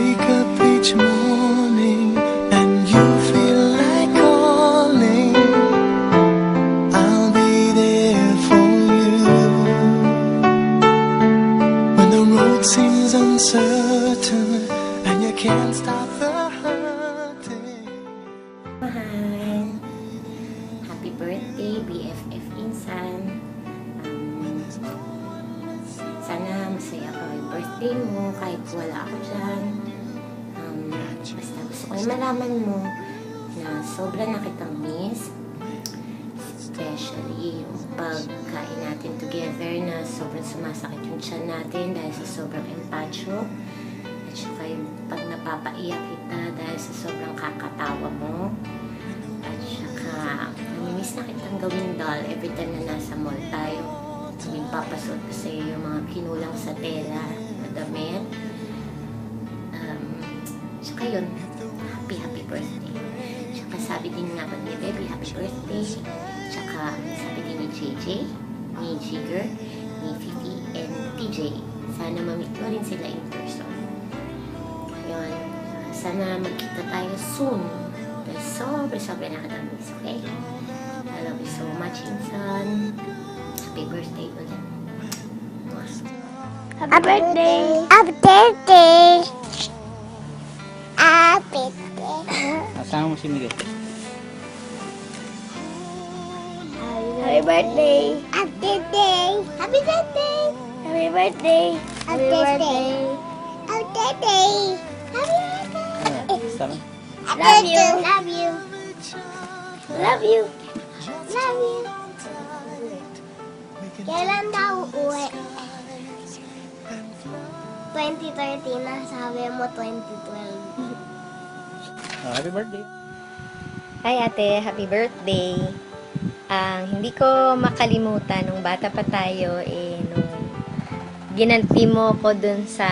wake up each morning and you feel like calling, I'll be there for you. When the road seems uncertain and you can't stop the hurting. Mahal, happy birthday, BFF Insan. Sana masaya ka yung birthday mo kahit wala ako dyan. Basta gusto ko yung malaman mo na sobrang na kitang miss. Especially yung pagkain natin together na sobrang sumasakit yung tiyan natin dahil sa sobrang empacho. At saka yung pag napapaiyak kita dahil sa sobrang kakatawa mo. At saka namimiss na kitang gawing doll every time na nasa mall tayo. Sabihin papasot ko sa iyo yung mga kinulang sa tela na damit. Saka yun, happy birthday. Saka sabi din nga pag ni Baby, happy birthday. Saka sabi din ni JJ, ni Jigger, ni Fifi, and TJ. Sana mamit mo rin sila in person. Yun, sana magkita tayo soon. Sobrang nakatamiss, okay? I love you so much, Insan. Happy birthday ulit. Happy birthday! Happy birthday! Happy birthday! Kasama mo si Miguel. Happy birthday! Happy birthday! Happy birthday! Happy birthday! Happy birthday! Happy birthday! Happy birthday! Kasama? Love you! Love you! Love you! Love you! Kailan daw uwi? 2013 na, sabi mo 2012. Happy birthday. Hi ate, happy birthday. Ang hindi ko makalimutan nung bata pa tayo nung ginanti mo ko dun sa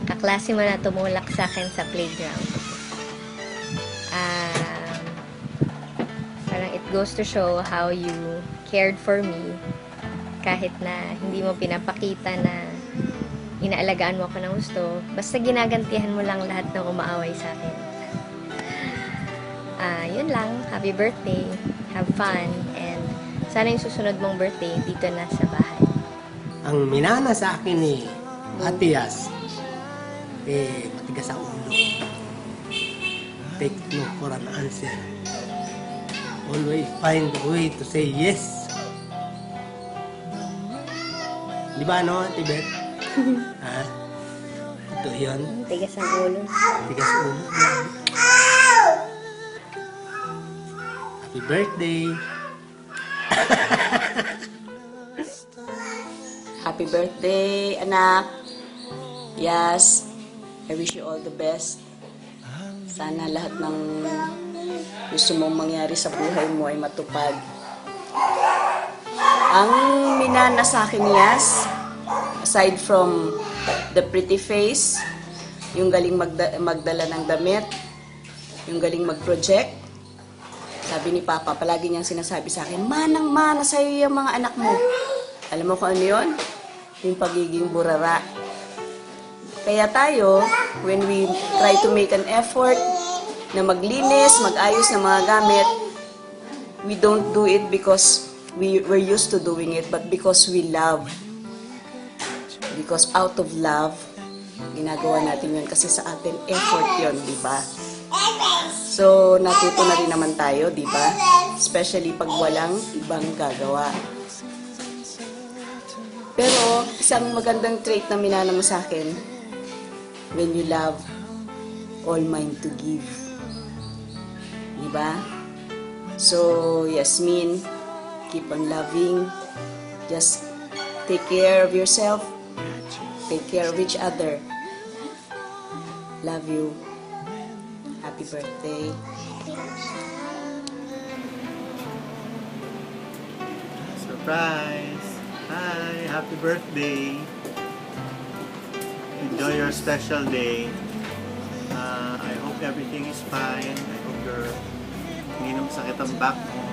kaklase mo na tumulak sa akin sa playground. Parang it goes to show how you cared for me kahit na hindi mo pinapakita na inaalagaan mo ako ng gusto. Basta ginagantihan mo lang lahat ng umaaway sa akin. Yun lang. Happy birthday. Have fun. And sana yung susunod mong birthday dito na sa bahay. Ang minana sa akin ni Matias, matigas ang ulo. Take no for an answer. Always find a way to say yes. Di ba no, Tibet? Ha? Ito yun. Tigas ang ulo. Tigas ulo. Happy birthday! Happy birthday, anak. Yes, I wish you all the best. Sana lahat ng gusto mong mangyari sa buhay mo ay matupad. Ang minana sa akin, yes, aside from the pretty face, yung galing magdala ng damit, yung galing mag-project, sabi ni Papa, palagi niyang sinasabi sa akin, manang-mana sa'yo yung mga anak mo. Alam mo kung ano yun? Yung pagiging burara. Kaya tayo, when we try to make an effort na maglinis, mag-ayos ng mga gamit, we don't do it because we're used to doing it, but because we love. Because out of love, ginagawa natin yun kasi sa atin effort yun, di ba? So, natuto na rin naman tayo, di ba? Especially pag walang ibang gagawa. Pero, isang magandang trait na minana mo sa akin, when you love, all mine to give. Di ba? So, Yasmin, keep on loving. Just take care of yourself. Take care of each other. Love you. Happy birthday. Surprise! Hi! Happy birthday! Enjoy your special day. I hope everything is fine. I hope hindi na masakit ang back mo.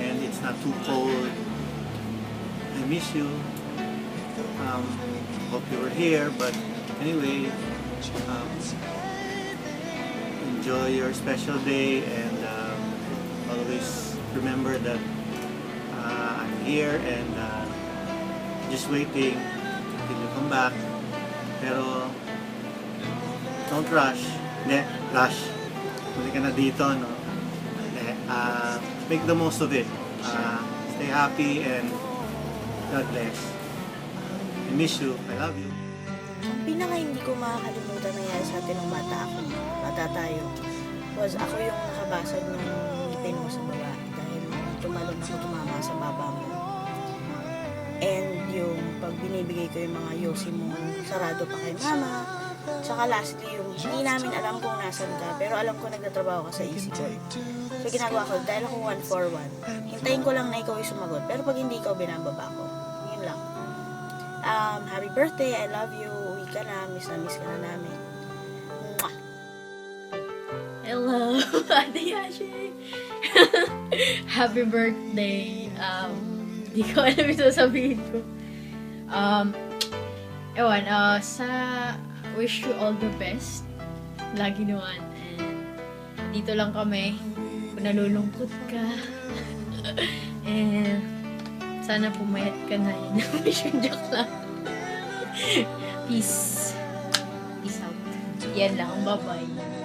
And it's not too cold. I miss you. Hope you were here, but Anyway, enjoy your special day and always remember that I'm here and just waiting till you come back. Pero don't rush. Hindi, rush. Muli ka na dito, no? Hindi, make the most of it. Stay happy and God bless. I miss you. I love you. Ang pinaka hindi ko makakalimutan nangyari sa atin nung bata tayo, was ako yung nakabasag ng ngipin mo sa baba dahil tumalon ako tumama sa baba mo. And yung pag binibigay ko yung mga yosi mo, sarado pa kay mama. Tsaka lastly, yung hindi namin alam kung nasan ka, pero alam ko nagtatrabaho ka sa EasyCall. So ginagawa ko, dahil ako 141, hintayin ko lang na ikaw yung sumagot. Pero pag hindi ikaw, binababa ko. Yun lang. Happy birthday, I love you. Uwi ka na, miss ka na namin. Mwah! Hello, Ate Yashi. Happy birthday. Di ko alam yung sasabihin ko. Sa wish you all the best. Lagi naman. And dito lang kami. Kung nalulungkot ka. And sana pumayat ka na. Yun wish yung joke lang. Peace. Peace out. Yan lang. Bye-bye.